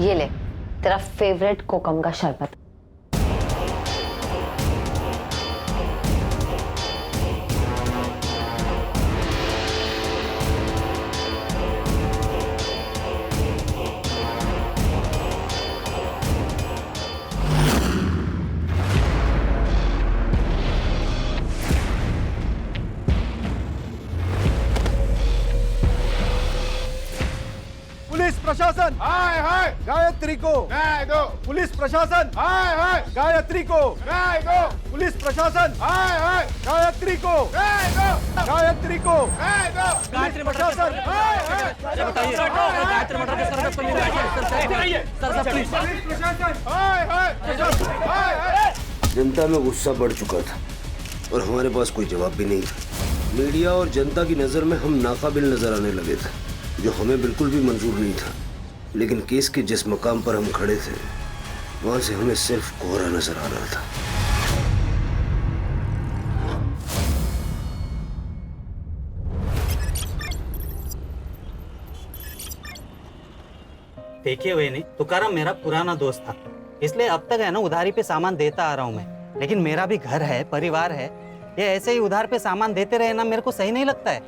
ये ले तेरा फेवरेट कोकम का शरबत। पुलिस प्रशासन हाय हाय गायत्री को न्याय दो। पुलिस प्रशासन हाय हाय गायत्री को न्याय दो। पुलिस प्रशासन हाय हाय गायत्री को न्याय दो। गायत्री को न्याय दो। पुलिस प्रशासन हाय हाय हाय हाय। जनता में गुस्सा बढ़ चुका था और हमारे पास कोई जवाब भी नहीं था। मीडिया और जनता की नजर में हम नाकाबिल नजर आने लगे थे, जो हमें बिल्कुल भी मंजूर नहीं था। लेकिन केस के जिस मकाम पर हम खड़े थे, वहां से हमें सिर्फ कोहरा नजर आ रहा था। देखिए वेनी, तुकाराम मेरा पुराना दोस्त था, इसलिए अब तक है ना उधारी पे सामान देता आ रहा हूँ मैं। लेकिन मेरा भी घर है, परिवार है, ये ऐसे ही उधार पे सामान देते रहे ना, मेरे को सही नहीं लगता है।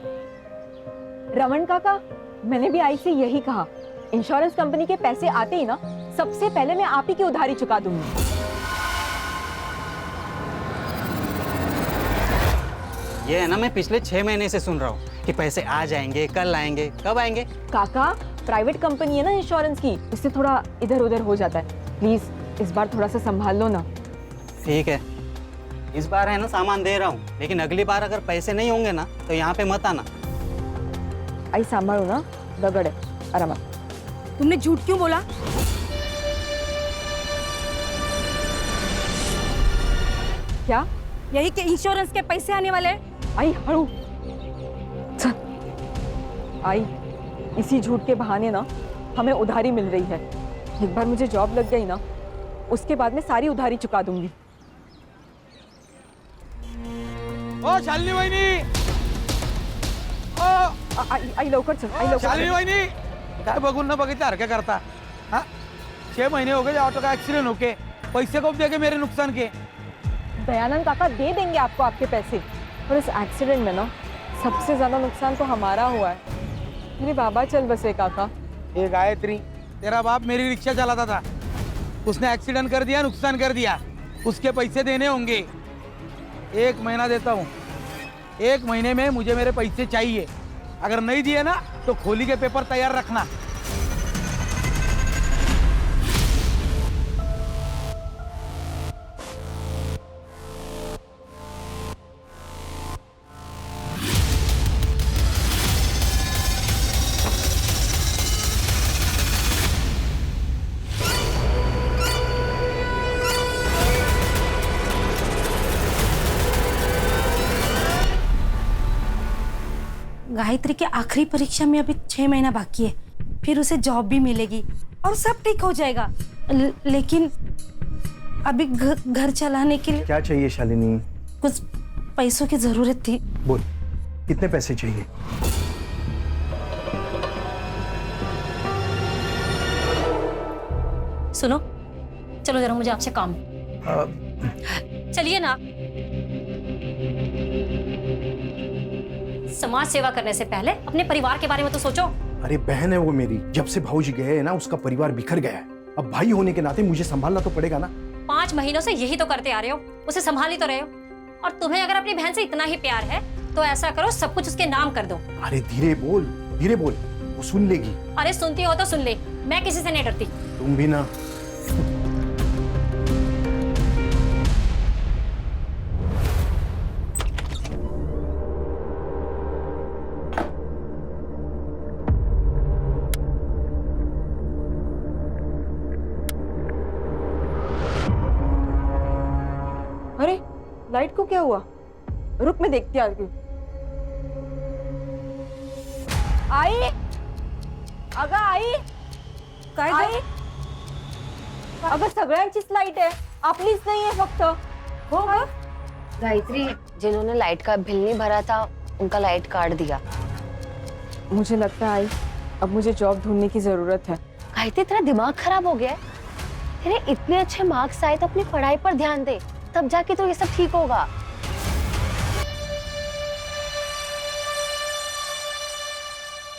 रमन काका, मैंने भी आई से यही कहा, इंश्योरेंस कंपनी के पैसे आते ही ना सबसे पहले मैं आप ही की उधारी चुका दूंगी। ये है ना, मैं पिछले 6 महीने से सुन रहा हूँ कि पैसे आ जाएंगे, कल आएंगे, कब आएंगे। काका, प्राइवेट कंपनी है ना इंश्योरेंस की, इससे थोड़ा इधर उधर हो जाता है। प्लीज इस बार थोड़ा सा संभाल लो ना। ठीक है, इस बार है ना सामान दे रहा हूँ, लेकिन अगली बार अगर पैसे नहीं होंगे ना तो यहाँ पे मत आना। आई संभालो ना, दगड़ है आराम। तुमने झूठ क्यों बोला? क्या? यही कि इंश्योरेंस के पैसे आने वाले हैं। आई हड़ू आई, इसी झूठ के बहाने ना हमें उधारी मिल रही है। एक बार मुझे जॉब लग गई ना, उसके बाद मैं सारी उधारी चुका दूंगी। ओ शालिनी वहिनी, ओ आई लवकर चल, आई लवकर शालिनी चल। वहिनी, काय बघून न बघितल्यासारखं करता? हाँ 6 महीने हो गए ऑटो का एक्सीडेंट होके, पैसे कब देंगे मेरे नुकसान के? दयानंद काका दे देंगे आपको आपके पैसे, और इस एक्सीडेंट में ना सबसे ज्यादा नुकसान तो हमारा हुआ है। मेरे बाबा चल बसे काका। ये गायत्री, तेरा बाप मेरी रिक्शा चलाता था, उसने एक्सीडेंट कर दिया, नुकसान कर दिया, उसके पैसे देने होंगे। 1 महीना देता हूँ, 1 महीने में मुझे मेरे पैसे चाहिए। अगर नहीं दिए ना तो खोली के पेपर तैयार रखना। गायत्री के आखिरी परीक्षा में अभी 6 महीना बाकी है, फिर उसे जॉब भी मिलेगी और सब ठीक हो जाएगा। लेकिन अभी घर चलाने के लिए क्या चाहिए शालिनी? कुछ पैसों की जरूरत थी। बोल, कितने पैसे चाहिए? सुनो, चलो जरा, मुझे आपसे काम है। चलिए ना। समाज सेवा करने से पहले अपने परिवार के बारे में तो सोचो। अरे बहन है वो मेरी, जब से भाऊजी गए हैं ना उसका परिवार बिखर गया है। अब भाई होने के नाते मुझे संभालना तो पड़ेगा ना। 5 महीनों से यही तो करते आ रहे हो, उसे संभाल ही तो रहे हो। और तुम्हें अगर अपनी बहन से इतना ही प्यार है तो ऐसा करो, सब कुछ उसके नाम कर दो। अरे धीरे बोल, वो सुन लेगी। अरे सुनती हो तो सुन ले, मैं किसी से नहीं डरती। तुम भी ना। अरे लाइट को क्या हुआ? रुक मैं देखती आ गई। आई, अगं आई, काय आई, अगं सगळ्यांचीच लाईट आहे, आपलीच नाही आहे फक्त। हो का? गायत्री, जिन्होंने लाइट का बिल नहीं भरा था उनका लाइट काट दिया। मुझे लगता है आई, अब मुझे जॉब ढूंढने की जरूरत है। गायत्री तेरा दिमाग खराब हो गया है? तेरे इतने अच्छे मार्क्स आए तो अपनी पढ़ाई पर ध्यान दे, तब जाके तो ये सब ठीक होगा।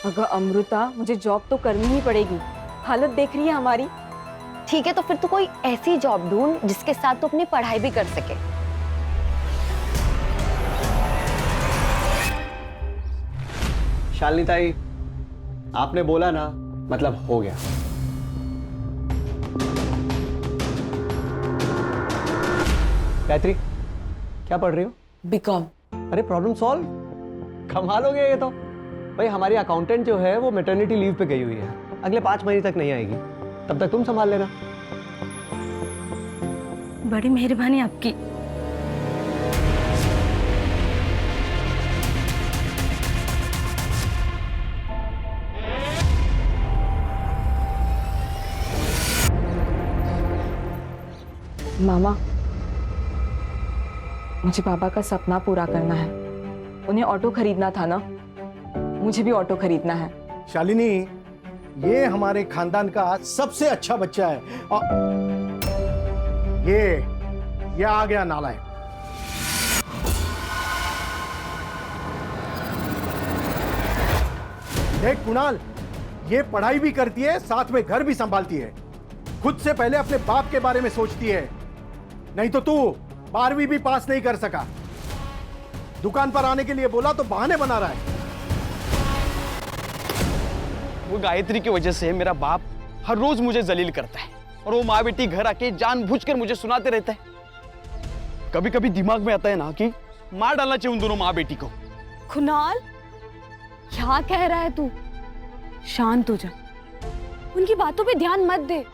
अगर अमृता, मुझे जॉब तो करनी ही पड़ेगी। हालत देख रही है हमारी। ठीक है, तो फिर तू कोई ऐसी जॉब ढूंढ जिसके साथ तू अपनी पढ़ाई भी कर सके। शालिनी ताई, आपने बोला ना, मतलब हो गया। गायत्री, क्या पढ़ रही हो? बीकॉम। अरे प्रॉब्लम सॉल्व, कमाल हो गया ये तो। भाई हमारी अकाउंटेंट जो है वो मैटरनिटी लीव पे गई हुई है, अगले 5 महीने तक नहीं आएगी, तब तक तुम संभाल लेना। बड़ी मेहरबानी आपकी। मामा, मुझे पापा का सपना पूरा करना है। उन्हें ऑटो खरीदना था ना, मुझे भी ऑटो खरीदना है। शालिनी, ये हमारे खानदान का सबसे अच्छा बच्चा है। और ये आ गया नालायक। देख कुणाल, ये पढ़ाई भी करती है, साथ में घर भी संभालती है। खुद से पहले अपने बाप के बारे में सोचती है, नहीं तो तू 12वीं भी पास नहीं कर सका। दुकान पर आने के लिए बोला तो बहाने बना रहा है। वो गायत्री की वजह से मेरा बाप हर रोज मुझे जलील करता है और वो माँ बेटी घर आके जानबूझकर मुझे सुनाते रहता है। कभी कभी दिमाग में आता है ना कि मार डालना चाहिए उन दोनों माँ बेटी को। कुणाल, क्या कह रहा है तू? शांत हो जा, उनकी बातों पे ध्यान मत दे।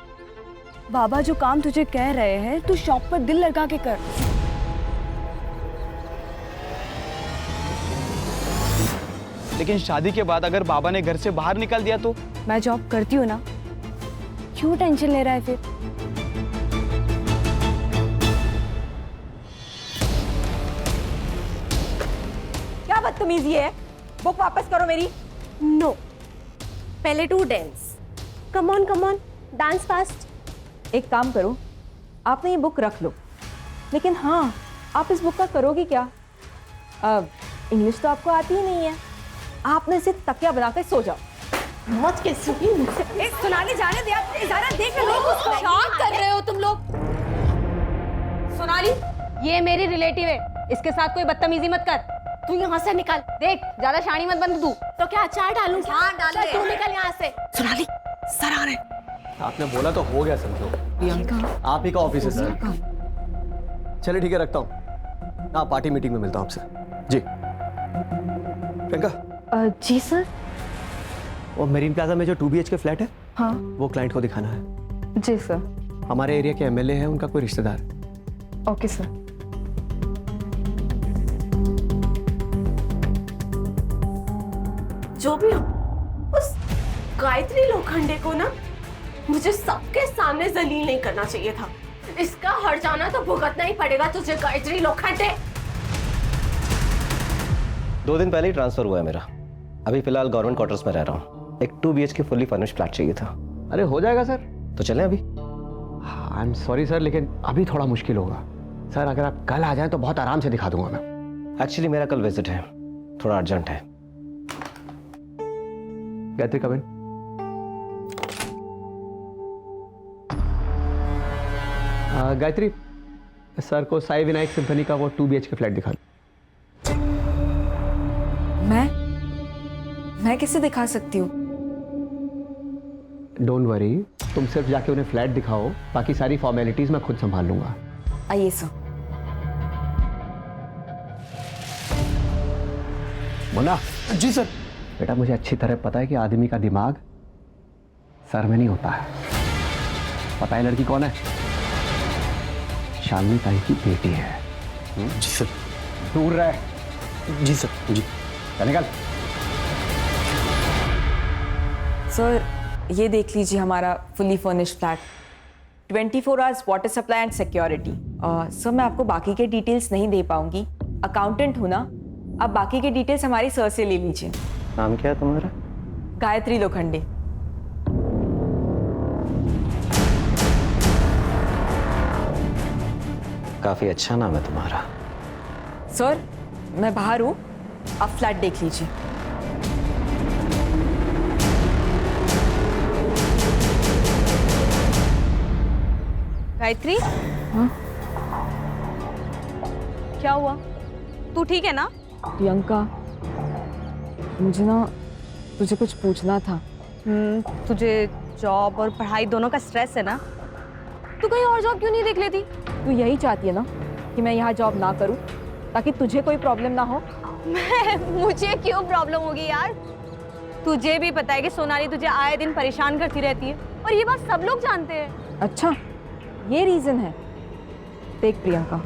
बाबा जो काम तुझे कह रहे हैं, तू शॉप पर दिल लगा के कर। लेकिन शादी के बाद अगर बाबा ने घर से बाहर निकाल दिया तो? मैं जॉब करती हूँ ना, क्यों टेंशन ले रहा है फिर? क्या बदतमीजी है? बुक वापस करो मेरी। नो, पहले to dance. Come on dance fast. एक काम करो, आपने ये बुक रख लो, लेकिन हाँ, आप इस बुक का करोगी क्या? इंग्लिश तो आपको आती ही नहीं है, आपने इसे तकिया बनाकर सो जाओ। मत कैसी सुनाने जाने दे आप, ज़रा देख लो उसको। क्या कर रहे हो तुम लोग? सोनाली, ये मेरी रिलेटिव है, इसके साथ कोई बदतमीजी मत कर। तू यहाँ से निकल। देख, ज्यादा शानी मत बन तू। तो क्या अचार डालूं? हाँ डाल दे। तू निकल यहाँ से। सोनाली, सर आ रहे। आपने बोला तो हो गया समझो। प्रियंका, आप ही का ऑफिस है सर। चलिए ठीक है, रखता हूँ। हाँ, पार्टी मीटिंग में मिलता हूँ आपसे। जी प्रियंका। जी सर। और मेरीन प्लाजा में जो 2 BHK फ्लैट है, हाँ वो क्लाइंट को दिखाना है। जी सर। हमारे एरिया के MLA है, उनका कोई रिश्तेदार। Okay sir. जो भी हो, उस गायत्री लोखंडे को ना मुझे सबके सामने जलील नहीं करना चाहिए था। इसका हट जाना तो भुगतना ही पड़ेगा तुझे, गायत्री लोखंडे। 2 दिन पहले ही ट्रांसफर हुआ है मेरा। अभी फिलहाल गवर्नमेंट क्वार्टर्स में रह रहा हूँ। एक 2 BHK फुल्ली फर्निश्ड फ्लैट चाहिए था। अरे हो जाएगा सर। तो चलें अभी? आई एम सॉरी सर, लेकिन अभी थोड़ा मुश्किल होगा सर। अगर आप कल आ जाएं तो बहुत आराम से दिखा दूंगा मैं। एक्चुअली मेरा कल विजिट है, थोड़ा अर्जेंट है। गायत्री कम इन। गायत्री, सर को साई विनायक सिम्फनी का वो 2 BHK फ्लैट दिखा दो। मैं कैसे दिखा सकती हूँ? डोंट वरी, तुम सिर्फ जाके उन्हें फ्लैट दिखाओ, बाकी सारी फॉर्मेलिटीज मैं खुद संभाल लूंगा। आइए सर। बोला। जी सर। बेटा, मुझे अच्छी तरह पता है कि आदमी का दिमाग सर में नहीं होता है। पता है लड़की कौन है? शालिनी ताई की बेटी है। जी सर। दूर रहे। जी सर। जी। चल निकल। सर, ये देख लीजिए हमारा fully furnished flat, 24 hours water supply and security. Sir, मैं आपको बाकी के डिटेल्स नहीं दे पाऊंगी, अकाउंटेंट हूँ ना। आप बाकी के डिटेल्स हमारी सर से ले लीजिए। नाम क्या है तुम्हारा? गायत्री लोखंडे। काफ़ी अच्छा नाम है तुम्हारा। सर मैं बाहर हूँ, आप फ्लैट देख लीजिए। गायत्री, हाँ? क्या हुआ? तू ठीक है ना? प्रियंका, मुझे ना तुझे कुछ पूछना था। तुझे जॉब और पढ़ाई दोनों का स्ट्रेस है ना? तू कहीं और जॉब क्यों नहीं देख लेती? तू यही चाहती है ना कि मैं यहाँ जॉब ना करूँ ताकि तुझे कोई प्रॉब्लम ना हो? मुझे क्यों प्रॉब्लम होगी यार? तुझे भी पता है कि सोनाली तुझे आए दिन परेशान करती रहती है और ये बात सब लोग जानते हैं। अच्छा, ये रीजन है। देख प्रियंका,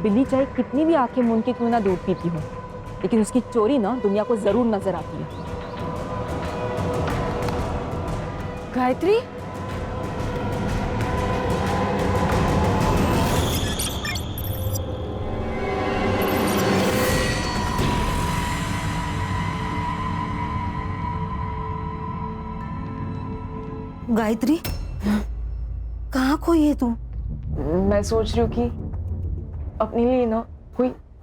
बिल्ली चाहे कितनी भी आंखें मूंद के क्यों ना दूध पीती हो, लेकिन उसकी चोरी ना दुनिया को जरूर नजर आती है। गायत्री, गायत्री, कहाँ खोई है तू? मैं सोच रही हूँ कि अपने लिए ना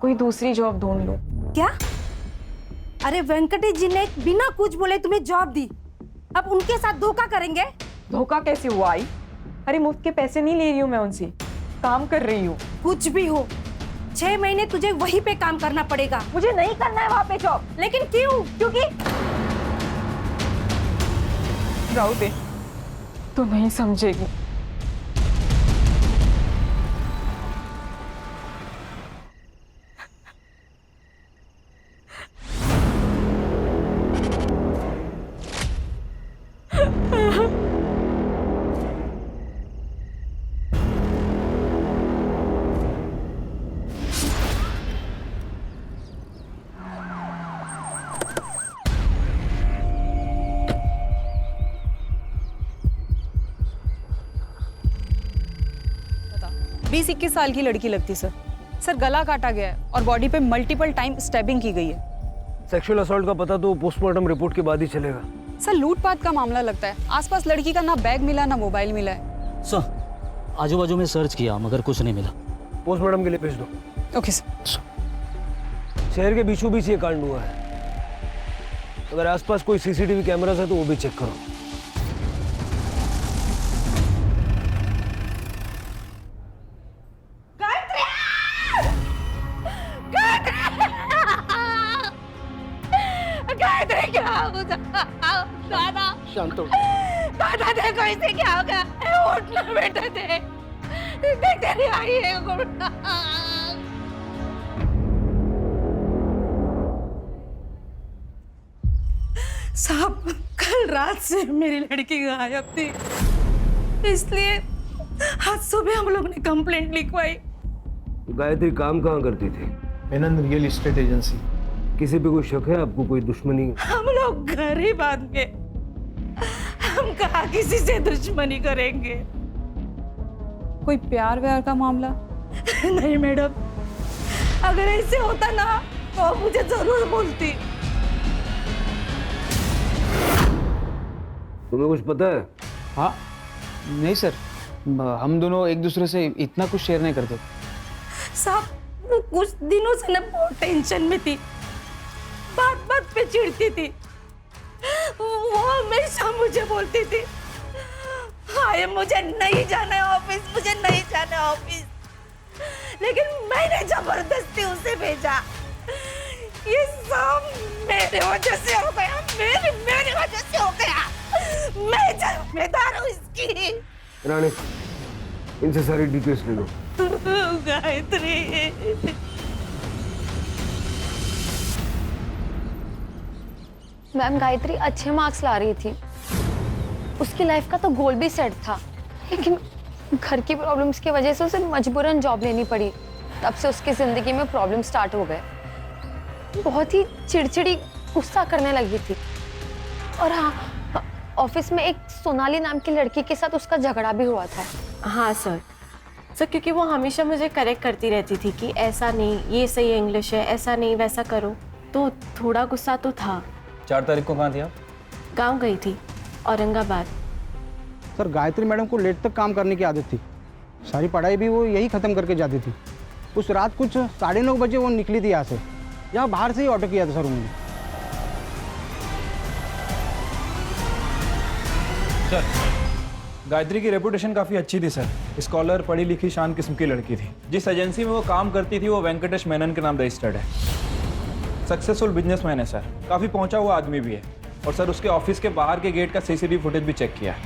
कोई दूसरी जॉब ढूंढ लूं। क्या? अरे वेंकटेश जी ने बिना कुछ बोले तुम्हें जॉब दी, अब उनके साथ धोखा करेंगे? धोखा कैसे हुआ आई? अरे मुफ्त के पैसे नहीं ले रही हूँ मैं उनसे, काम कर रही हूँ। कुछ भी हो, 6 महीने तुझे वहीं पे काम करना पड़ेगा। मुझे नहीं करना है वहाँ पे जॉब। लेकिन क्यों? क्योंकि राहु दे, तो नहीं समझेगी। बीस 21 साल की लड़की लगती सर। सर गला काटा गया है और बॉडी पे मल्टीपल टाइम स्टैबिंग की गई है। सेक्सुअल असॉल्ट का पता तो पोस्टमार्टम रिपोर्ट के बाद ही चलेगा। सर लूटपाट का मामला लगता है। आसपास लड़की का ना बैग मिला ना मोबाइल मिला है। सर आजू बाजू में सर्च किया मगर कुछ नहीं मिला। पोस्टमार्टम के लिए भेज दो। Okay sir. शहर के बीचों बीच ये कांड हुआ है। अगर आसपास कोई सीसीटीवी कैमरास है तो वो भी चेक करो। दादा शांत हो। दादा देखो इसे क्या हो गया? उठना बेटा, देख तेरी आई है। साहब, कल रात से मेरी लड़की गायब थी, इसलिए आज सुबह हम लोग ने कंप्लेंट लिखवाई। गायत्री काम कहाँ करती थी? Menon real estate agency. किसी पे कोई शक है आपको? कोई दुश्मनी? हम लोग गरीब आदमी, हम कहाँ किसी से दुश्मनी करेंगे। कोई प्यार व्यार का मामला? नहीं मैडम, अगर ऐसे होता ना तो मुझे जरूर बोलती। तुम्हें कुछ पता है? हाँ नहीं सर, हम दोनों एक दूसरे से इतना कुछ शेयर नहीं करते। साहब, वो कुछ दिनों से ना बहुत टेंशन में थी, बात बात पे चिढ़ती थी। वो हमेशा मुझे बोलती थी, हाय मुझे नहीं जाना है ऑफिस, मुझे नहीं जाना है ऑफिस। लेकिन मैंने जबरदस्ती उसे भेजा। ये सब मेरे वजह से हो गया, मेरी वजह से हो गया। मैं जिम्मेदार हूँ इसकी। रानी, इनसे सारी डिटेल्स ले लो। गायत्री, मैम गायत्री अच्छे मार्क्स ला रही थी, उसकी लाइफ का तो गोल भी सेट था, लेकिन घर की प्रॉब्लम्स की वजह से उसे मजबूरन जॉब लेनी पड़ी। तब से उसकी जिंदगी में प्रॉब्लम स्टार्ट हो गए। बहुत ही चिड़चिड़ी, गुस्सा करने लगी थी। और हाँ, ऑफिस में एक सोनाली नाम की लड़की के साथ उसका झगड़ा भी हुआ था। हाँ सर, क्योंकि वो हमेशा मुझे करेक्ट करती रहती थी कि ऐसा नहीं, ये सही इंग्लिश है, ऐसा नहीं वैसा करो, तो थोड़ा गुस्सा तो था। 4 तारीख को कहाँ थी आप? गांव गई थी, औरंगाबाद। सर गायत्री मैडम को लेट तक काम करने की आदत थी, सारी पढ़ाई भी वो यही खत्म करके जाती थी। उस रात कुछ 9:30 बजे वो निकली थी यहाँ से। यहाँ बाहर से ही ऑटो किया था सर उन्होंने। सर गायत्री की रेपुटेशन काफ़ी अच्छी थी सर। स्कॉलर, पढ़ी लिखी, शांत किस्म की लड़की थी। जिस एजेंसी में वो काम करती थी वो वेंकटेश मेनन के नाम रजिस्टर्ड है। सक्सेसफुल बिजनेसमैन है सर, काफ़ी पहुंचा हुआ आदमी भी है। और सर उसके ऑफिस के बाहर के गेट का सीसीटीवी फुटेज भी चेक किया है।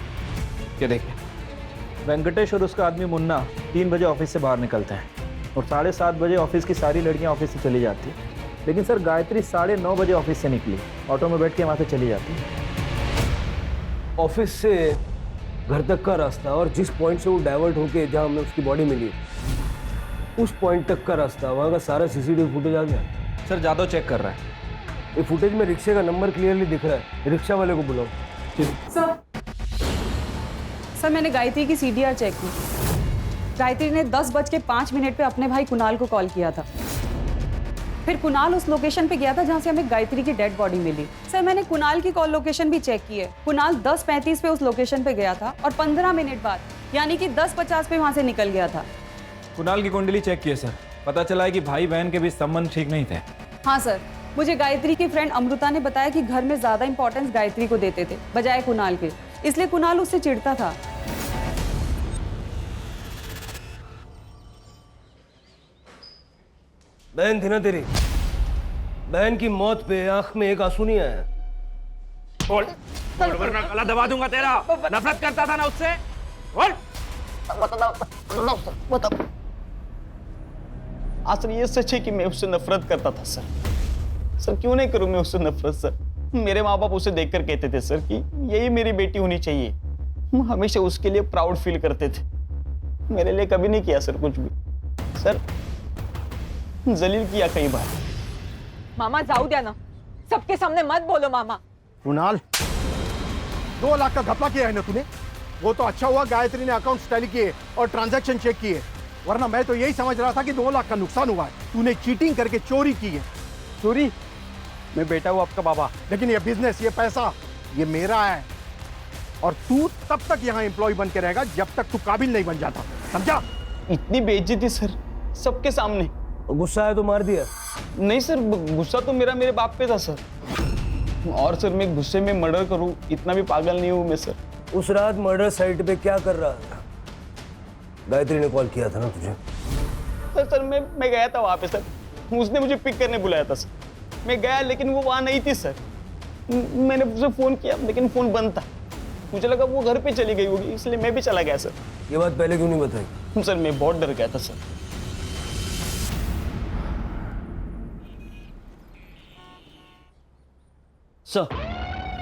ये देखिए, वेंकटेश और उसका आदमी मुन्ना 3 बजे ऑफिस से बाहर निकलते हैं और 7:30 बजे ऑफिस की सारी लड़कियां ऑफिस से चली जाती हैं। लेकिन सर गायत्री 9:30 बजे ऑफिस से निकली, ऑटो में बैठ के वहाँ से चली जाती है। ऑफिस से घर तक का रास्ता और जिस पॉइंट से वो डाइवर्ट होके जहाँ हमें उसकी बॉडी मिली उस पॉइंट तक का रास्ता, वहाँ का सारा सीसीटीवी फुटेज आ गया। सर जादव चेक कर रहा है। ये फुटेज में रिक्शे का नंबर क्लियरली दिख रहा है। रिक्शा वाले को बुलाओ। सर मैंने गायत्री की CDR चेक की। गायत्री ने 10:05 पे अपने भाई कुणाल को कॉल किया था। फिर कुणाल उस लोकेशन पे गया था जहाँ से हमें गायत्री की डेड बॉडी मिली। सर मैंने कुणाल की कॉल लोकेशन भी चेक की है। कुणाल 10:35 पे उस लोकेशन पे गया था और 15 मिनट बाद यानी कि 10:50 पे वहाँ से निकल गया था। कुणाल की कुंडली चेक की है सर, पता चला है कि भाई बहन के बीच संबंध ठीक नहीं थे। हाँ सर, मुझे गायत्री की फ्रेंड अमृता ने बताया कि घर में ज्यादा इंपॉर्टेंस गायत्री को देते थे बजाय कुणाल के, इसलिए कुणाल उससे चिढ़ता था। बहन थी ना तेरी, बहन की मौत पे आंख में एक आंसू नहीं आया। बोल वरना गला दबा दूंगा तेरा। नफरत करता था ना उससे, बोल। असल ये सच है कि मैं उससे नफरत करता था सर। सर क्यों नहीं करूं मैं उससे नफरत सर। मेरे माँ बाप उसे देखकर कहते थे सर कि यही मेरी बेटी होनी चाहिए। हम हमेशा उसके लिए प्राउड फील करते थे। मेरे लिए कभी नहीं किया सर कुछ भी। सर जलील किया कई बार। मामा जाऊ द्या ना, सबके सामने मत बोलो मामा। कुणाल, 2 लाख का घपला किया है ना तूने। वो तो अच्छा हुआ गायत्री ने अकाउंट टैली किए और ट्रांजैक्शन चेक किए, वरना मैं तो यही समझ रहा था कि 2 लाख का नुकसान हुआ है। तूने चीटिंग करके चोरी की है। चोरी? मैं बेटा हूँ आपका बाबा। लेकिन ये बिजनेस, ये पैसा, ये मेरा है। और तू तब तक यहाँ एम्प्लॉय बन के रहेगा जब तक तू काबिल नहीं बन जाता, समझा? इतनी बेइज्जती सर, सबके सामने। गुस्सा आया तो मार दिया? नहीं सर, गुस्सा तो मेरे बाप पे था सर। और सर मैं गुस्से में मर्डर करूं इतना भी पागल नहीं हूं मैं सर। उस रात मर्डर साइट पे क्या कर रहा था? गायत्री ने कॉल किया था ना तुझे? सर मैं गया था वहां पे सर। उसने मुझे पिक करने बुलाया था सर। मैं गया लेकिन वो वहां नहीं थी सर। मैंने उसे फोन किया लेकिन फोन बंद था। मुझे लगा वो घर पे चली गई होगी, इसलिए मैं भी चला गया सर। ये बात पहले क्यों नहीं बताई? सर मैं बहुत डर गया था सर। सर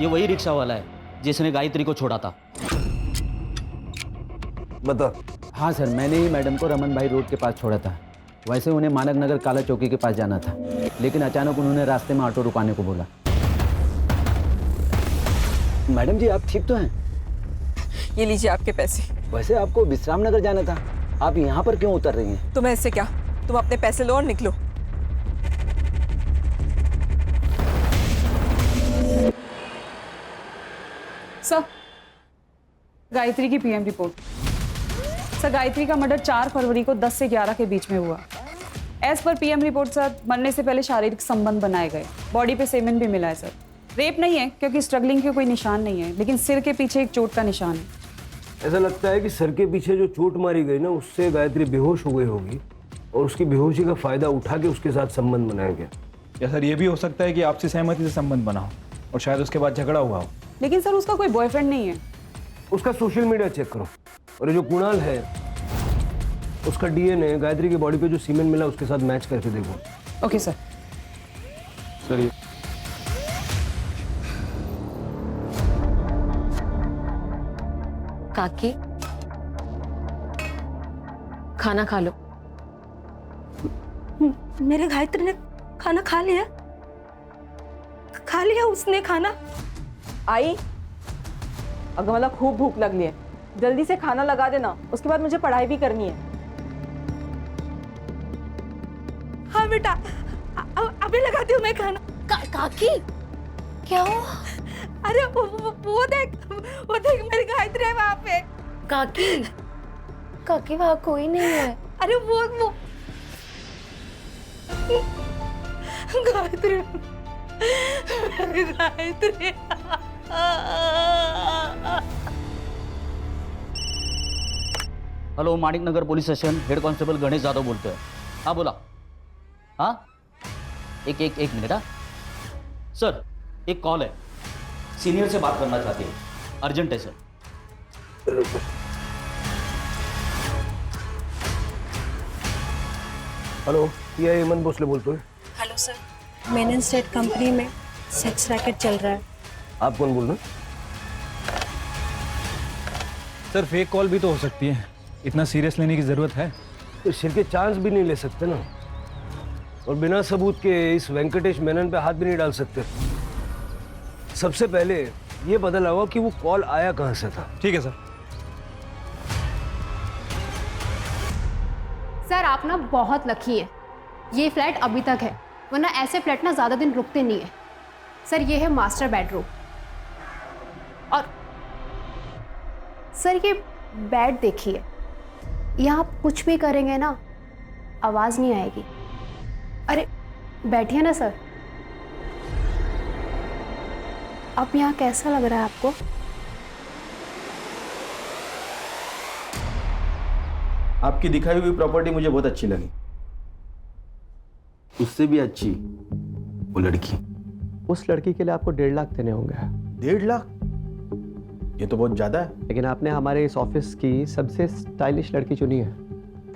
ये वही रिक्शा वाला है जिसने गायत्री को छोड़ा था। बता। हाँ सर, मैंने ही मैडम को रमन भाई रोड के पास छोड़ा था। वैसे उन्हें मानक नगर काला चौकी के पास जाना था, लेकिन अचानक उन्होंने रास्ते में ऑटो रुकाने को बोला। मैडम जी आप ठीक तो हैं? ये लीजिए आपके पैसे। वैसे आपको विश्राम नगर जाना था, आप यहाँ पर क्यों उतर रही हैं? तुम्हें इससे क्या, तुम अपने पैसे लो और निकलो। सर, गायत्री की PM रिपोर्ट। सर गायत्री का मर्डर 4 फरवरी को 10 से 11 के बीच में हुआ। As per PM report sir, मरने से पहले शारीरिक संबंध बनाए गए। बॉडी पे सेमेन भी मिला है सर। रेप नहीं है क्योंकि स्ट्रगलिंग के कोई निशान नहीं है, लेकिन सिर के पीछे एक चोट का निशान है। ऐसा लगता है कि सर के पीछे जो चोट मारी गई ना, उससे गायत्री बेहोश हो गई होगी और उसकी बेहोशी का फायदा उठा के उसके साथ संबंध बनाया गया। या सर ये भी हो सकता है कि आपसी सहमति से संबंध बना हो और शायद उसके बाद झगड़ा हुआ हो। लेकिन सर उसका कोई बॉयफ्रेंड नहीं है। उसका सोशल मीडिया चेक करो, और ये जो कुणाल है उसका DNA गायत्री की बॉडी पे जो सीमेंट मिला उसके साथ मैच करके देखो। Okay sir. सर ये काकी, खाना खा लो। मेरे गायत्री ने खाना खा लिया? खा लिया उसने खाना? आई, अगर मतलब खूब भूख लग रही है, जल्दी से खाना लगा देना, उसके बाद मुझे पढ़ाई भी करनी है। हाँ बेटा, अभी लगाती हूँ मैं खाना। काकी क्या हुआ? अरे वो देख मेरी गायत्री है वहाँ पे। काकी, काकी वहाँ कोई नहीं है। अरे वो Gayatri, Gayatri. Hello, Manik Nagar police station, head constable Ganesh Jadhav बोलते हैं। हाँ बोला। हाँ एक मिनट। हाँ सर, एक कॉल है, सीनियर से बात करना चाहते हैं, अर्जेंट है सर। हेलो, ये हेमंत भोसले बोलते हैं। Hello sir, Menon state company में सेक्स रैकेट चल रहा है। आप कौन बोल रहे हैं? सर फेक कॉल भी तो हो सकती है, इतना सीरियस लेने की जरूरत है? तो सिर के चांस भी नहीं ले सकते ना, और बिना सबूत के इस वेंकटेश मेनन पे हाथ भी नहीं डाल सकते। सबसे पहले ये पता लगाओ कि वो कॉल आया कहां से था। ठीक है सर। सर आप ना बहुत लकी है, ये फ्लैट अभी तक है, वरना ऐसे फ्लैट ना ज़्यादा दिन रुकते नहीं है। सर ये है मास्टर बेडरूम, और सर ये बेड देखिए, यहाँ आप कुछ भी करेंगे ना आवाज़ नहीं आएगी। अरे बैठिए ना सर। अब यहाँ कैसा लग रहा है आपको? आपकी दिखाई हुई प्रॉपर्टी मुझे बहुत अच्छी लगी, उससे भी अच्छी वो लड़की। उस लड़की के लिए आपको 1.5 लाख देने होंगे। 1.5 लाख? ये तो बहुत ज्यादा है। लेकिन आपने हमारे इस ऑफिस की सबसे स्टाइलिश लड़की चुनी है,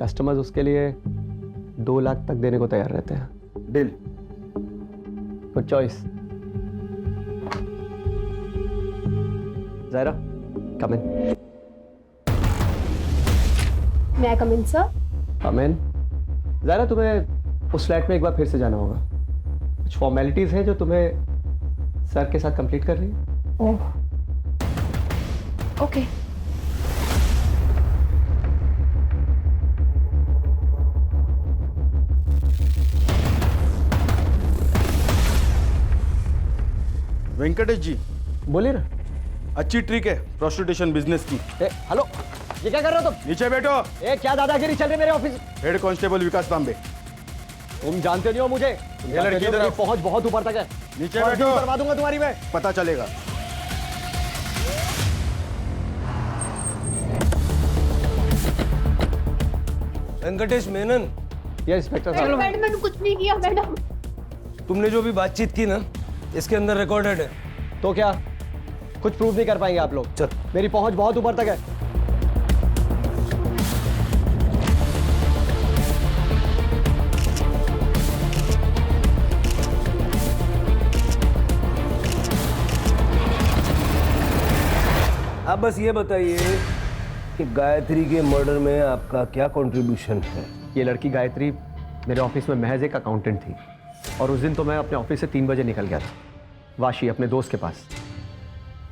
कस्टमर्स उसके लिए 2 लाख तक देने को तैयार रहते हैं। Deal. Good choice. Zaira, come in. मैं कम इन सर? कम इन। ज़ायरा, तुम्हें उस फ्लैट में एक बार फिर से जाना होगा, कुछ फॉर्मेलिटीज़ हैं जो तुम्हें सर के साथ कंप्लीट करनी है। Oh okay. वेंकटेश जी बोलिए ना। अच्छी ट्रिक है प्रोस्टिट्यूशन बिजनेस की। हेलो, ये क्या कर रहे हो तुम? नीचे बैठो। क्या दादागिरी चल रही है मेरे ऑफिस? हेड कांस्टेबल विकास तांबे। तुम जानते नहीं हो मुझे। ये लड़की इधर पहुंच बहुत ऊपर तक है। नीचे बैठो, करवा दूंगा तुम्हारी मैं। पता चलेगा। वेंकटेश मेनन। ये इंस्पेक्टर साहब। मैडम मैंने कुछ नहीं किया मैडम। तुमने जो भी बातचीत की ना, इसके अंदर रिकॉर्डेड है। तो क्या कुछ प्रूव नहीं कर पाएंगे आप लोग? चल, मेरी पहुंच बहुत ऊपर तक है। आप बस ये बताइए कि गायत्री के मर्डर में आपका क्या कंट्रीब्यूशन है? ये लड़की गायत्री मेरे ऑफिस में महज एक अकाउंटेंट थी, और उस दिन तो मैं अपने ऑफिस से 3 बजे निकल गया था वाशी अपने दोस्त के पास।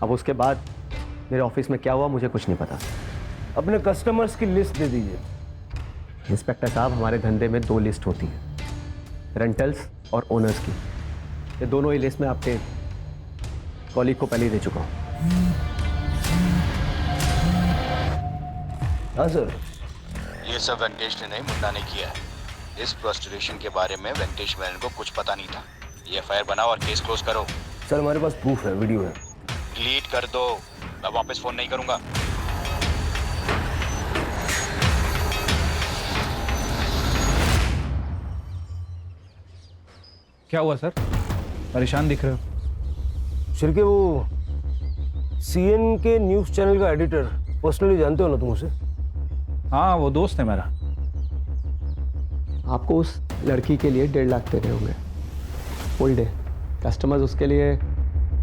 अब उसके बाद मेरे ऑफिस में क्या हुआ मुझे कुछ नहीं पता। अपने कस्टमर्स की लिस्ट दे दीजिए। इंस्पेक्टर साहब, हमारे धंधे में 2 लिस्ट होती है, रेंटल्स और ओनर्स की। ये दोनों ही लिस्ट में आपके कॉलीग को पहले ही दे चुका हूँ। हाँ सर। ये सब वेंकटेश ने नहीं, मुन्ना ने किया है। इस प्रोस्टिट्यूशन के बारे में वेंकटेश मेनन को कुछ पता नहीं था। ये एफआईआर बनाओ और केस क्लोज करो। सर हमारे पास प्रूफ है, वीडियो है। डिलीट कर दो, मैं वापस फोन नहीं करूंगा। क्या हुआ सर, परेशान दिख रहे हो? शिरके, वो सीएन के न्यूज चैनल का एडिटर पर्सनली जानते हो ना तुम उसे? हाँ, वो दोस्त है मेरा। आपको उस लड़की के लिए 1.5 लाख देने होंगे फुल डे। कस्टमर्स उसके लिए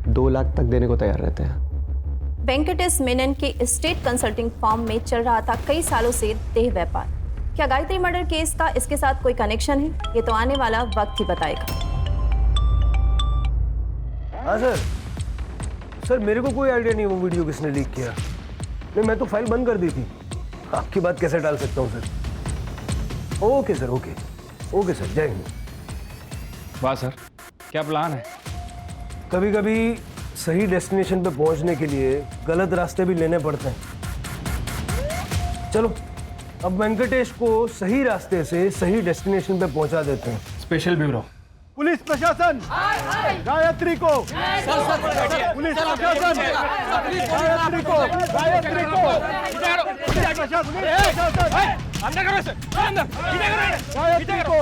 2 लाख तक देने को तैयार रहते हैं। वेंकटेश मेनन के स्टेट कंसल्टिंग फर्म में चल रहा था कई सालों से देह व्यापार। क्या गायत्री मर्डर केस का इसके साथ कोई कनेक्शन है? ये तो आने वाला वक्त ही बताएगा। हाँ सर। सर मेरे को कोई आइडिया नहीं वो वीडियो किसने लीक किया। नहीं, मैं तो फाइल बंद कर दी थी। आपकी बात कैसे डाल सकता हूँ sir? Okay sir, okay okay sir, जय हिंद। वाह सर, क्या प्लान है? कभी कभी सही डेस्टिनेशन पे पहुंचने के लिए गलत रास्ते भी लेने पड़ते हैं। चलो अब वेंकटेश को सही रास्ते से सही डेस्टिनेशन पे पहुंचा देते हैं। Special bureau. पुलिस प्रशासन गायत्री को, पुलिस प्रशासन गायत्री को, गायत्री को, पुलिस प्रशासन गायत्री को।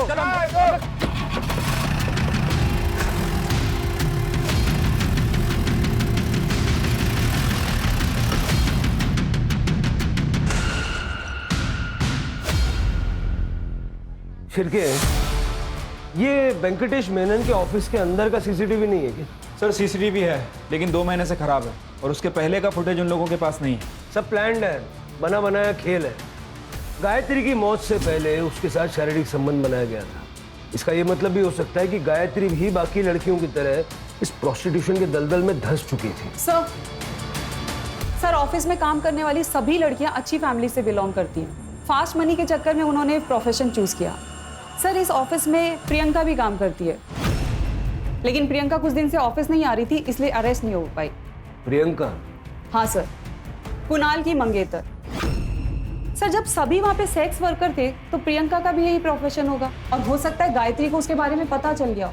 शिर्के, ये वेंकटेश मेनन के ऑफिस के अंदर का सीसीटीवी नहीं है क्या? सर सीसीटीवी है, लेकिन 2 महीने से खराब है और उसके पहले का फुटेज उन लोगों के पास नहीं है। सब प्लान्ड है, बना बनाया खेल है। गायत्री की मौत से पहले उसके साथ शारीरिक संबंध बनाया गया था। इसका ये मतलब भी हो सकता है कि गायत्री भी बाकी लड़कियों की तरह इस प्रोस्टिट्यूशन के दलदल में धंस चुकी थी। सर ऑफिस में काम करने वाली सभी लड़कियां अच्छी फैमिली से बिलोंग करती हैं। फास्ट मनी के चक्कर में उन्होंने प्रोफेशन चूज किया। सर इस ऑफिस में प्रियंका भी काम करती है, लेकिन प्रियंका कुछ दिन से ऑफिस नहीं आ रही थी, इसलिए अरेस्ट नहीं हो पाई। प्रियंका? हाँ सर, कुणाल की मंगेतर। सर जब सभी वहाँ पे सेक्स वर्कर थे तो प्रियंका का भी यही प्रोफेशन होगा, और हो सकता है गायत्री को उसके बारे में पता चल गया हो,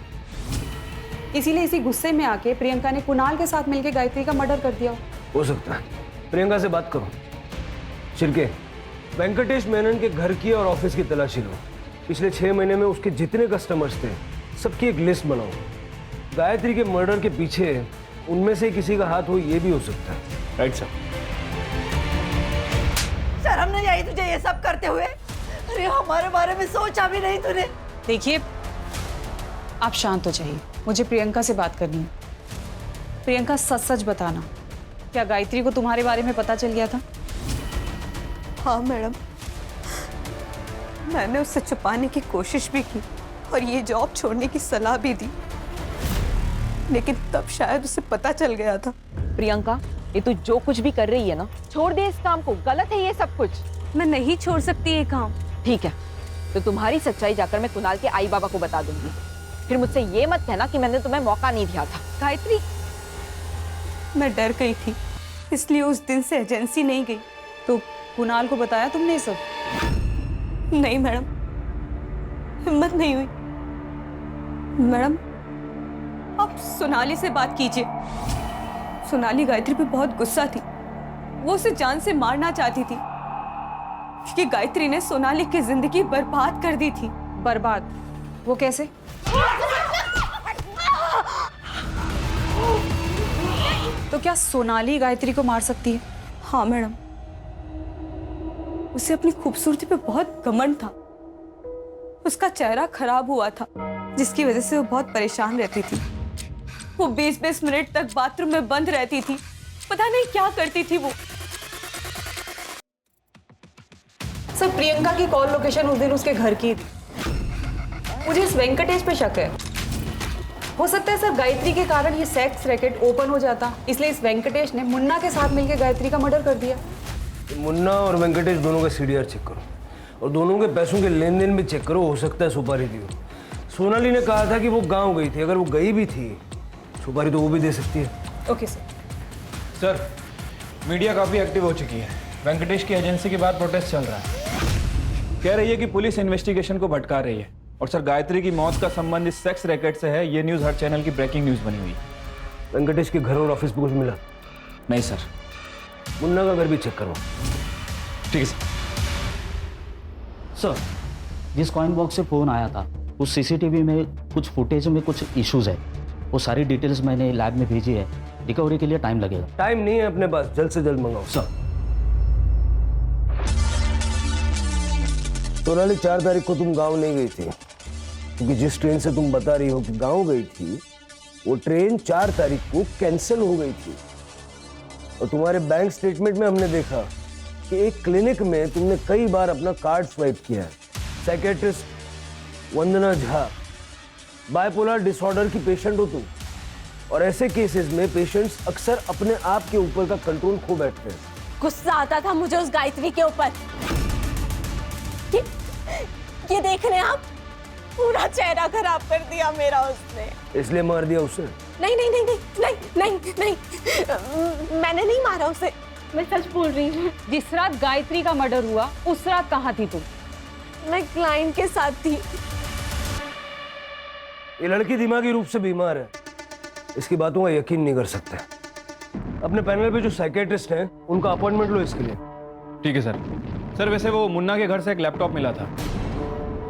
इसीलिए इसी गुस्से में आके प्रियंका ने कुणाल के साथ मिलकर गायत्री का मर्डर कर दिया हो सकता है। प्रियंका से बात करो। शिर्के, वेंकटेश मेनन के घर की और ऑफिस की तलाशी लो। पिछले 6 महीने में उसके जितने कस्टमर्स थे सबकी एक लिस्ट बनाओ। गायत्री के मर्डर के पीछे उनमें से किसी का हाथ हो, ये भी हो सकता है। Right sir. शर्म नहीं आई तुझे ये सब करते हुए? अरे हमारे बारे में सोचा भी नहीं तूने। देखिए आप शांत हो जाइए, मुझे प्रियंका से बात करनी है। प्रियंका सच सच बताना, क्या गायत्री को तुम्हारे बारे में पता चल गया था? हाँ मैडम, मैंने उससे छुपाने की कोशिश भी की और ये जॉब छोड़ने की सलाह भी दी, लेकिन तब शायद उसे पता चल गया था। प्रियंका, ये तू जो कुछ भी कर रही है ना, छोड़ दे इस काम को। गलत है ये सब कुछ। मैं नहीं छोड़ सकती ये काम। ठीक है, तो तुम्हारी सच्चाई जाकर मैं कुणाल के आई बाबा को बता दूंगी। फिर मुझसे ये मत कहना कि मैंने तुम्हें मौका नहीं दिया था। गायत्री, मैं डर गई थी, इसलिए उस दिन से एजेंसी नहीं गई। तो कुणाल को बताया तुमने ये सब? नहीं मैडम, हिम्मत नहीं हुई। मैडम आप सोनाली से बात कीजिए। सोनाली गायत्री पे बहुत गुस्सा थी, वो उसे जान से मारना चाहती थी, क्योंकि गायत्री ने सोनाली की जिंदगी बर्बाद कर दी थी। बर्बाद? वो कैसे? तो क्या सोनाली गायत्री को मार सकती है? हाँ मैडम, उसे अपनी खूबसूरती पे बहुत घमंड था। उसका चेहरा खराब हुआ था, जिसकी वजह से वो बहुत परेशान रहती थी। वो 20-20 मिनट तक बाथरूम में बंद रहती थी, पता नहीं क्या करती थी वो। सर प्रियंका की कॉल लोकेशन उस दिन उसके घर की थी। मुझे इस वेंकटेश पे शक है। हो सकता है सर गायत्री के कारण ये सेक्स रैकेट ओपन हो जाता, इसलिए इस वेंकटेश ने मुन्ना के साथ मिलकर गायत्री का मर्डर कर दिया। मुन्ना और वेंकटेश दोनों का सीडीआर चेक करो और दोनों के पैसों के लेन देन भी चेक करो। हो सकता है सुपारी दी हो। सोनाली ने कहा था कि वो गांव गई थी, अगर वो गई भी थी सुपारी तो वो भी दे सकती है। Okay sir. सर मीडिया काफ़ी एक्टिव हो चुकी है। वेंकटेश की एजेंसी के बाद प्रोटेस्ट चल रहा है। कह रही है कि पुलिस इन्वेस्टिगेशन को भटका रही है। और सर गायत्री की मौत का संबंध इस सेक्स रैकेट से है, ये न्यूज़ हर चैनल की ब्रेकिंग न्यूज़ बनी हुई है। वेंकटेश के घर और ऑफिस पे कुछ मिला? नहीं सर। मुन्ना का घर भी चेक करो। ठीक है सर। सर जिस कॉइन बॉक्स से फ़ोन आया था उस सीसीटीवी में कुछ फुटेज में कुछ इश्यूज है, वो सारी डिटेल्स मैंने लैब में भेजी है। रिकवरी के लिए टाइम लगेगा। टाइम नहीं है अपने पास, जल्द से जल्द मंगाओ। सर। सोनाली 4 तारीख को तुम गांव नहीं गई थी, क्योंकि जिस ट्रेन से तुम बता रही हो कि गांव गई थी वो ट्रेन 4 तारीख को कैंसिल हो गई थी। और तुम्हारे बैंक स्टेटमेंट में हमने देखा कि एक क्लिनिक में तुमने कई बार अपना कार्ड स्वाइप किया है। साइकेट्रिस्ट वंदना झा, बाइपोलर डिसऑर्डर की पेशेंट हो तुम, और ऐसे केसेस में पेशेंट्स अक्सर अपने आप के ऊपर का कंट्रोल खो बैठते हैं। गुस्सा आता था मुझे उस गायत्री के ऊपर। ये देख रहे हैं आप, पूरा चेहरा खराब कर दिया मेरा उसने। इसलिए मार दिया उसे? नहीं नहीं नहीं नहीं नहीं नहीं नहीं, मैंने नहीं मारा उसे, मैं सच बोल रही हूँ। जिस रात गायत्री का मर्डर हुआ उस रात कहाँ थी तुम? मैं क्लाइंट के साथ थी। ये लड़की दिमागी रूप से बीमार है, इसकी बातों का यकीन नहीं कर सकते। अपने पैनल पे जो साइकेट्रिस्ट हैं उनका अपॉइंटमेंट लो इसके लिए। ठीक है सर। सर वैसे वो मुन्ना के घर से एक लैपटॉप मिला था।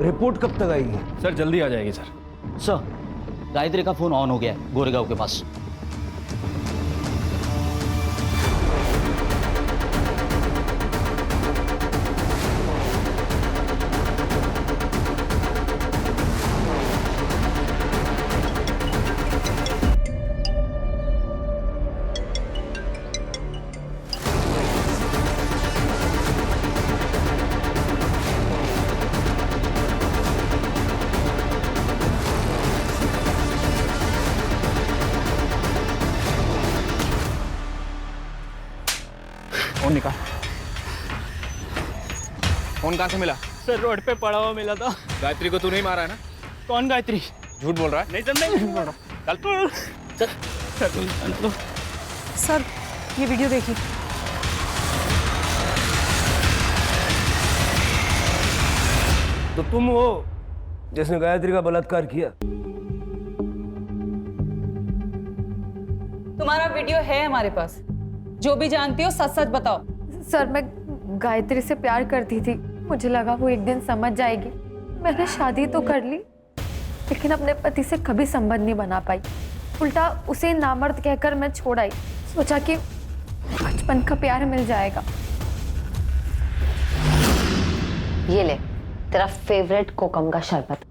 रिपोर्ट कब तक आएगी? सर जल्दी आ जाएगी सर। सर गायत्री का फोन ऑन हो गया है गोरेगांव के पास। फोन निकाल। फोन कहाँ से मिला? सर रोड पे पड़ा हुआ मिला था। गायत्री को तू नहीं मारा है ना? कौन गायत्री? झूठ बोल रहा है? नहीं सर, नहीं झूठ बोल रहा। चल सर ये वीडियो देखिए। तो तुम हो जिसने गायत्री का बलात्कार किया? तुम्हारा वीडियो है हमारे पास, जो भी जानती हो सच सच बताओ। सर मैं गायत्री से प्यार करती थी, मुझे लगा वो एक दिन समझ जाएगी। मैंने शादी तो कर ली लेकिन अपने पति से कभी संबंध नहीं बना पाई। उल्टा उसे नामर्द कहकर मैं छोड़ आई। सोचा कि बचपन का प्यार मिल जाएगा। ये ले तेरा फेवरेट कोकम का शरबत।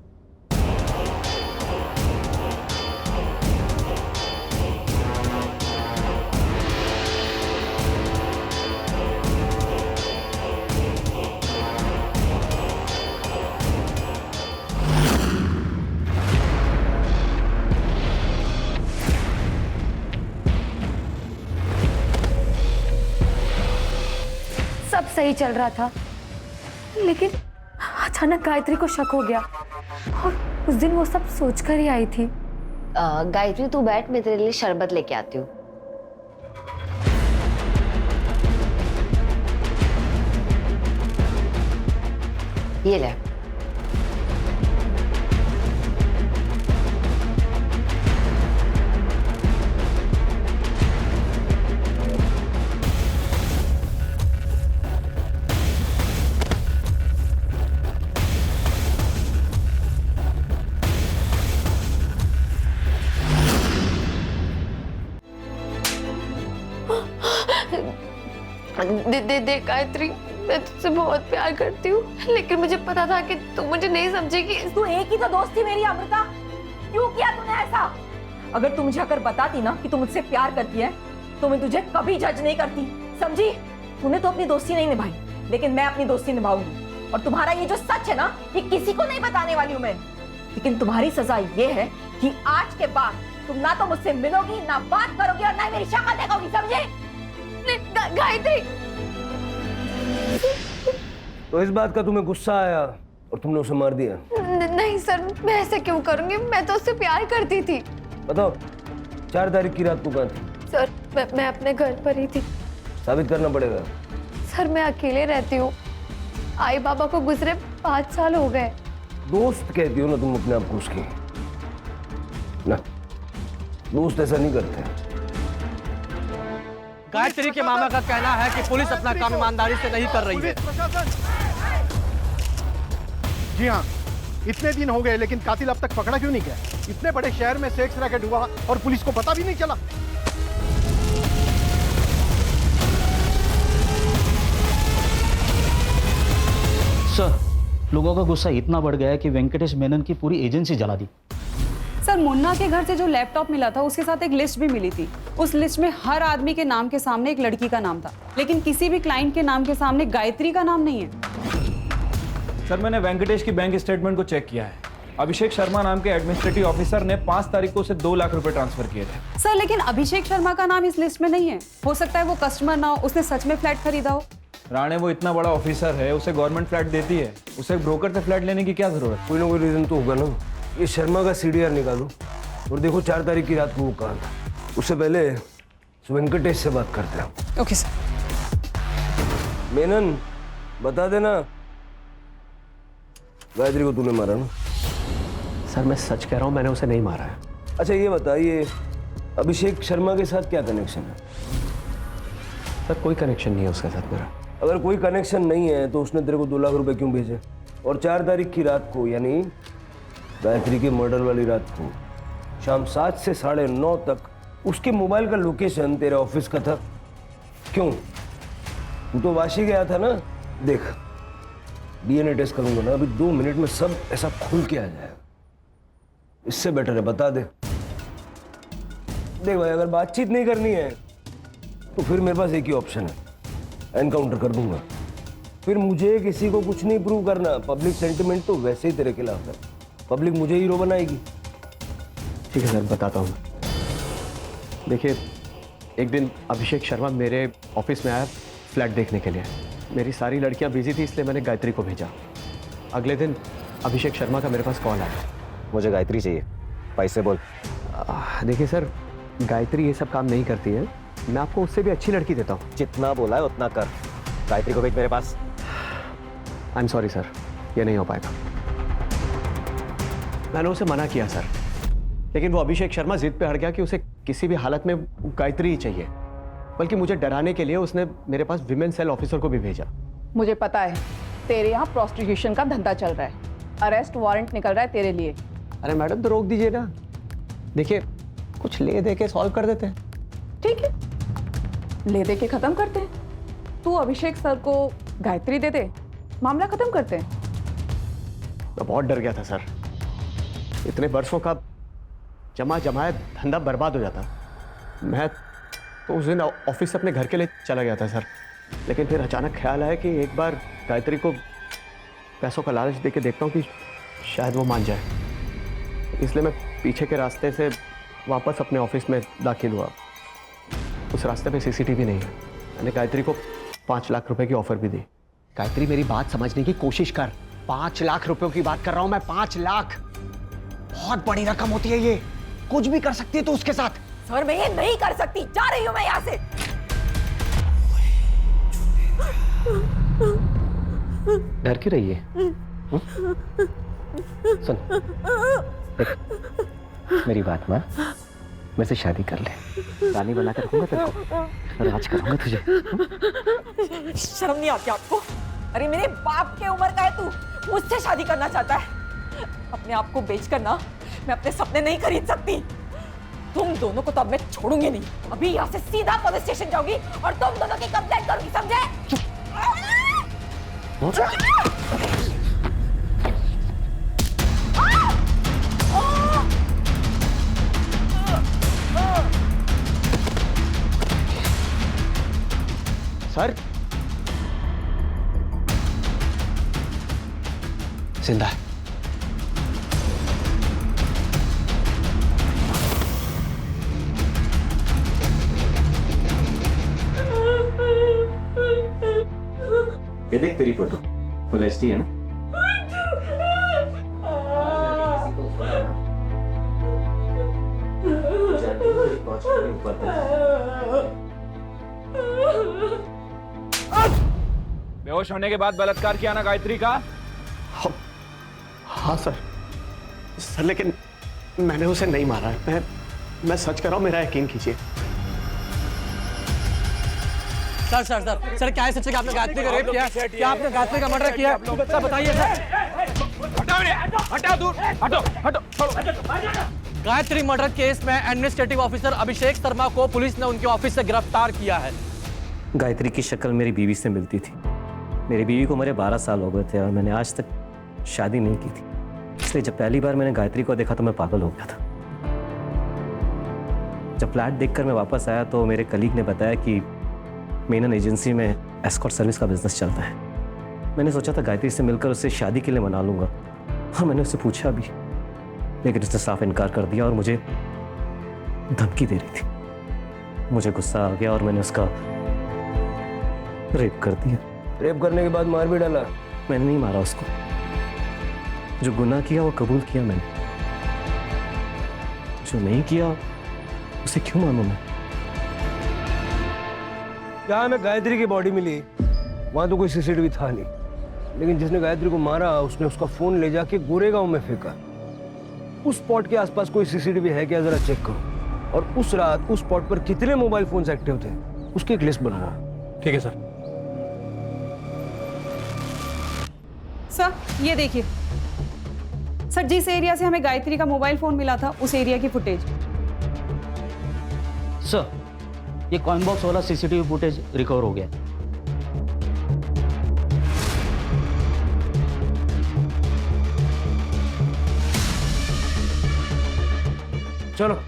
सब सही चल रहा था लेकिन अचानक गायत्री को शक हो गया और उस दिन वो सब सोचकर ही आई थी। गायत्री तू बैठ, मैं तेरे लिए शरबत लेके आती हूँ। ये ले। दे गायत्री, मैं तुझसे बहुत प्यार करती हूँ लेकिन मुझे पता था कि तू मुझे नहीं समझेगी। तू एक ही तो दोस्त थी मेरी अमृता, क्यों किया तूने ऐसा? अगर तू मुझे अगर बताती ना कि तू मुझसे प्यार करती है तो मैं तुझे कभी जज नहीं करती, समझी? तूने तो अपनी दोस्ती नहीं निभाई लेकिन मैं अपनी दोस्ती निभाऊंगी। और तुम्हारा ये जो सच है ना, ये किसी को नहीं बताने वाली हूँ मैं। लेकिन तुम्हारी सजा ये है कि आज के बाद तुम ना तो मुझसे मिलोगी, ना बात करोगी और ना ही मेरी शक्ल देखोगी, समझे? गायत्री, तो इस बात का तुम्हें गुस्सा आया और तुमने उसे मार दिया? नहीं सर, मैं ऐसे क्यों करूंगी? मैं तो उससे प्यार करती थी। बताओ 4 तारीख की रात को कहाँ थी? सर मैं अपने घर पर ही थी। साबित करना पड़ेगा। सर मैं अकेले रहती हूँ, आई बाबा को गुजरे 5 साल हो गए। दोस्त कहती हो ना तुम अपने आप को उसकी? ना, दोस्त ऐसा नहीं करते। गायत्री के मामा का कहना है कि पुलिस अपना काम ईमानदारी से नहीं कर रही है। जी हाँ, इतने दिन हो गए लेकिन कातिल अब तक पकड़ा क्यों नहीं गया? इतने बड़े शहर में सेक्स रैकेट हुआ और पुलिस को पता भी नहीं चला। सर लोगों का गुस्सा इतना बढ़ गया है कि वेंकटेश मेनन की पूरी एजेंसी जला दी। सर मुन्ना के घर से जो लैपटॉप मिला था उसके साथ एक लिस्ट भी मिली थी। उस लिस्ट में हर आदमी के नाम के सामने एक लड़की का नाम था लेकिन किसी भी क्लाइंट के नाम के सामने गायत्री का नाम नहीं है। सर मैंने वेंकटेश की बैंक स्टेटमेंट को चेक किया है। अभिषेक शर्मा नाम के एडमिनिस्ट्रेटिव ऑफिसर ने 5 तारीख को उसे 2 लाख रुपए ट्रांसफर किए थे। सर लेकिन अभिषेक शर्मा का नाम इस लिस्ट में नहीं है। हो सकता है वो कस्टमर ना हो, उसने सच में फ्लैट खरीदा हो। राणे वो इतना बड़ा ऑफिसर है, उसे गवर्नमेंट फ्लैट देती है, उसे ब्रोकर से फ्लैट लेने की क्या जरूरत? कोई ना कोई रीजन तो होगा ना। ये शर्मा का CDR निकालो और देखो 4 तारीख की रात को वो कहाँ था। उससे पहले वेंकटेश से बात करते हैं। Okay sir. मेनन बता देना गायत्री को तूने मारा ना? सर मैं सच कह रहा हूँ, मैंने उसे नहीं मारा है। अच्छा ये बताइए, अभिषेक शर्मा के साथ क्या कनेक्शन है? सर कोई कनेक्शन नहीं है उसके साथ मेरा। अगर कोई कनेक्शन नहीं है तो उसने तेरे को 2 लाख रुपए क्यों भेजे? और 4 तारीख की रात को, यानी गायत्री के मर्डर वाली रात को, शाम 7 से 9:30 तक उसके मोबाइल का लोकेशन तेरे ऑफिस का था। क्यों? तू तो वाशी गया था ना। देख, डीएनए टेस्ट करूंगा ना, अभी 2 मिनट में सब ऐसा खुल के आ जाएगा। इससे बेटर है बता दे। देख भाई, अगर बातचीत नहीं करनी है तो फिर मेरे पास एक ही ऑप्शन है, एनकाउंटर कर दूंगा। फिर मुझे किसी को कुछ नहीं प्रूव करना। पब्लिक सेंटिमेंट तो वैसे ही तेरे खिलाफ है, पब्लिक मुझे हीरो बनाएगी। ठीक है सर, बताता हूँ। देखिए, एक दिन अभिषेक शर्मा मेरे ऑफिस में आया फ्लैट देखने के लिए। मेरी सारी लड़कियां बिजी थी, इसलिए मैंने गायत्री को भेजा। अगले दिन अभिषेक शर्मा का मेरे पास कॉल आया। मुझे गायत्री चाहिए, पैसे बोल। देखिए सर, गायत्री ये सब काम नहीं करती है, मैं आपको उससे भी अच्छी लड़की देता हूँ। जितना बोला है उतना कर। गायत्री को भेज मेरे पास। आई एम सॉरी सर, ये नहीं हो पाएगा। मैंने उसे मना किया सर, लेकिन वो अभिषेक शर्मा जिद पे अड़ गया कि उसे किसी भी हालत में गायत्री ही चाहिए। बल्कि मुझे डराने के लिए उसने मेरे पास विमेन सेल ऑफिसर को भी भेजा। मुझे पता है तेरे यहाँ प्रोस्टिट्यूशन का धंधा चल रहा है, अरेस्ट वारंट निकल रहा है तेरे लिए। अरे मैडम तो रोक दीजिए ना। देखिए, कुछ ले दे के सॉल्व कर देते हैं। ठीक है, ले दे के खत्म करते हैं। तू अभिषेक सर को गायत्री दे दे, मामला खत्म करते हैं। मैं बहुत डर गया था सर, इतने वर्षों का जमा जमाया धंधा बर्बाद हो जाता। मैं तो उस दिन ऑफिस से अपने घर के लिए चला गया था सर, लेकिन फिर अचानक ख्याल आया कि एक बार गायत्री को पैसों का लालच दे के देखता हूँ कि शायद वो मान जाए। इसलिए मैं पीछे के रास्ते से वापस अपने ऑफिस में दाखिल हुआ। उस रास्ते पे सीसीटीवी नहीं है। मैंने गायत्री को 5 लाख रुपए की ऑफर भी दी। गायत्री, मेरी बात समझने की कोशिश कर। 5 लाख रुपयों की बात कर रहा हूं मैं। 5 लाख बहुत बड़ी रकम होती है, ये कुछ भी कर सकती है तो उसके साथ। सर मैं ये नहीं कर सकती, जा रही हूँ मैं यहाँ से। डर क्यों रही है? सुन, देख, मेरी बात मान, मेरे से शादी कर ले। रानी बना कर रखूंगा तेरे को, राज करूंगा तुझे। शर्म नहीं आती आपको? अरे मेरे बाप के उम्र का है तू, मुझसे शादी करना चाहता है? अपने आप को बेचकर ना मैं अपने सपने नहीं खरीद सकती। तुम दोनों को तो अब मैं छोड़ूंगी नहीं। अभी यहाँ से सीधा पुलिस स्टेशन जाऊंगी और तुम दोनों की कंप्लेंट करूंगी, समझे? सर, जिंदा है। ये देख तेरी फोटो फुल एचडी है ना? बेहोश होने के बाद बलात्कार किया ना गायत्री का? हाँ सर, लेकिन मैंने उसे नहीं मारा है। मैं सच कर रहा हूँ, मेरा यकीन कीजिए। सर सर सर सर क्या है सच? आपने गायत्री का रेप किया? क्या आपने गायत्री का मर्डर किया? सर बताइए सर। हटाओ, दूर हटो, हटो। गायत्री मर्डर केस में एडमिनिस्ट्रेटिव ऑफिसर अभिषेक शर्मा को पुलिस ने उनके ऑफिस से गिरफ्तार किया है। गायत्री की शक्ल मेरी बीवी से मिलती थी। मेरी बीवी को मेरे 12 साल हो गए थे और मैंने आज तक शादी नहीं की थी। इसलिए जब पहली बार मैंने गायत्री को देखा तो मैं पागल हो गया था। जब फ्लैट देखकर मैं वापस आया तो मेरे कलीग ने बताया कि मेनन एजेंसी में एस्कॉर्ट सर्विस का बिजनेस चलता है। मैंने सोचा था गायत्री से मिलकर उससे शादी के लिए मना लूंगा और मैंने उससे पूछा भी, लेकिन उसने साफ इनकार कर दिया और मुझे धमकी दे रही थी। मुझे गुस्सा आ गया और मैंने उसका रेप कर दिया। रेप करने के बाद मार भी डाला? मैंने नहीं मारा उसको, जो गुनाह किया वो कबूल किया मैंने, जो नहीं किया उसे क्यों मानूं मैं? जहाँ में गायत्री की बॉडी मिली वहां तो कोई सीसीटीवी था नहीं, लेकिन जिसने गायत्री को मारा उसने उसका फोन ले जाके गोरेगांव में फेंका। उस स्पॉट के आसपास कोई सीसीटीवी है क्या, जरा चेक करो। और उस रात उस स्पॉट पर कितने मोबाइल फोन्स एक्टिव थे उसकी एक लिस्ट बनवाओ। ठीक है सर। सर ये देखिए सर, जिस एरिया से हमें गायत्री का मोबाइल फोन मिला था उस एरिया की फुटेज। सर ये कॉइन बॉक्स वाला सीसीटीवी फुटेज रिकवर हो गया। चलो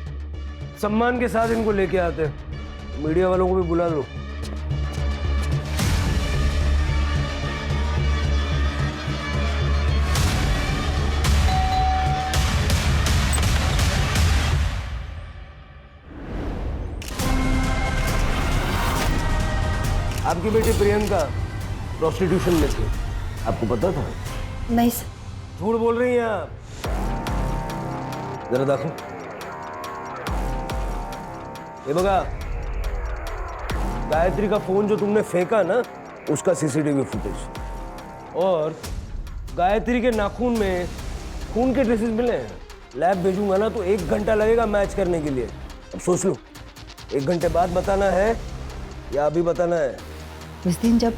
सम्मान के साथ इनको लेके आते हैं, मीडिया वालों को भी बुला लो। आपकी बेटी प्रियंका प्रोस्टिट्यूशन में थी, आपको पता था? नहीं सर। झूठ बोल रही हैं आप, जरा देखो। ये बगा, गायत्री का फोन जो तुमने फेंका ना उसका सीसीटीवी फुटेज, और गायत्री के नाखून में खून के ट्रेसेस मिले हैं। लैब भेजूंगा ना तो 1 घंटा लगेगा मैच करने के लिए। अब सोच लो, 1 घंटे बाद बताना है या अभी बताना है? उस दिन जब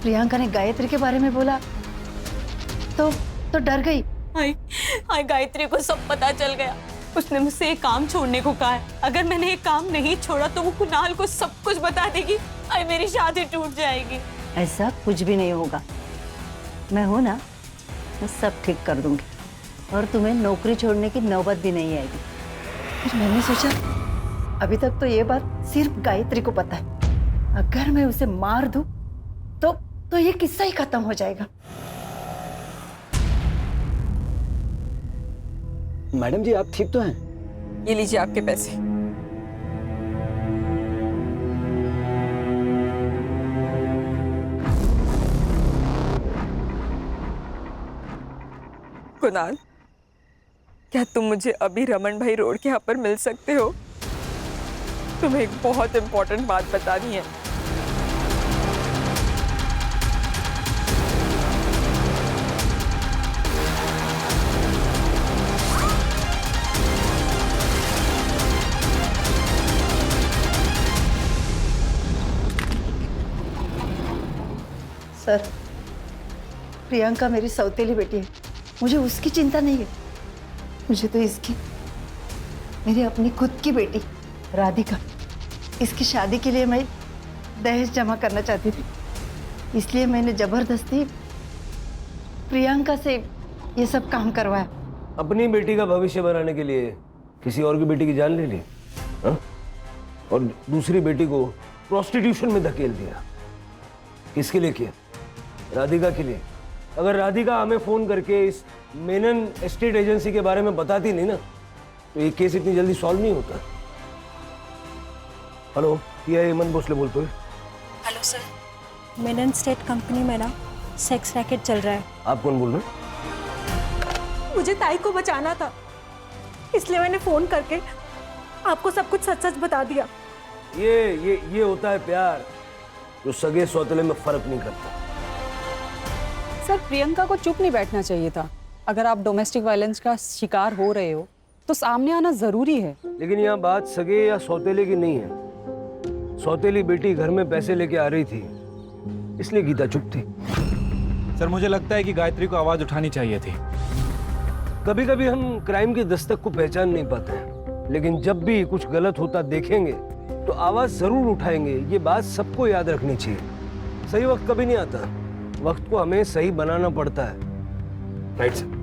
प्रियंका ने गायत्री के बारे में बोला तो डर गई। हाय गायत्री को सब पता चल गया। उसने मुझसे एक काम छोड़ने को कहा है। अगर मैंने एक काम नहीं छोड़ा तो वो कुणाल को सब कुछ बता देगी। हाय मेरी शादी टूट जाएगी। ऐसा कुछ भी नहीं होगा, मैं हूं ना, मैं सब ठीक कर दूंगी और तुम्हें नौकरी छोड़ने की नौबत भी नहीं आएगी। फिर मैंने सोचा अभी तक तो ये बात सिर्फ गायत्री को पता है, अगर मैं उसे मार दूं तो ये किस्सा ही खत्म हो जाएगा। मैडम जी आप ठीक तो हैं? ये लीजिए आपके पैसे। कुणाल, क्या तुम मुझे अभी रमन भाई रोड के यहाँ पर मिल सकते हो? तुम्हें एक बहुत इंपॉर्टेंट बात बतानी है। सर, प्रियंका मेरी सौतेली बेटी है, मुझे उसकी चिंता नहीं है। मुझे तो इसकी, मेरी अपनी खुद की बेटी राधिका, इसकी शादी के लिए मैं दहेज जमा करना चाहती थी, इसलिए मैंने जबरदस्ती प्रियंका से ये सब काम करवाया। अपनी बेटी का भविष्य बनाने के लिए किसी और की बेटी की जान ले ली, हाँ? और दूसरी बेटी को प्रोस्टिट्यूशन में धकेल दिया। किसके लिए किया? राधिका के लिए। अगर राधिका हमें फोन करके इस मेनन एस्टेट एजेंसी के बारे में बताती नहीं ना तो ये केस इतनी जल्दी सॉल्व नहीं होता। हेलो, ये हेमंत भोसले बोलते हैं। Hello sir, Menon state company में ना सेक्स रैकेट चल रहा है। आप कौन बोल रहे हैं? मुझे ताई को बचाना था, इसलिए मैंने फोन करके आपको सब कुछ सच सच बता दिया। ये होता है प्यार, जो सगे सौतेले में फर्क नहीं करता। सर प्रियंका को चुप नहीं बैठना चाहिए था। अगर आप डोमेस्टिक वायलेंस का शिकार हो रहे हो तो सामने आना जरूरी है। लेकिन यहाँ बात सगे या सौतेले की नहीं है। सौतेली बेटी घर में पैसे लेके आ रही थी, इसलिए गीता चुप थी। सर मुझे लगता है कि गायत्री को आवाज उठानी चाहिए थी। कभी कभी हम क्राइम की दस्तक को पहचान नहीं पाते हैं, लेकिन जब भी कुछ गलत होता देखेंगे तो आवाज जरूर उठाएंगे। ये बात सबको याद रखनी चाहिए। सही वक्त कभी नहीं आता, वक्त को हमें सही बनाना पड़ता है। Right sir.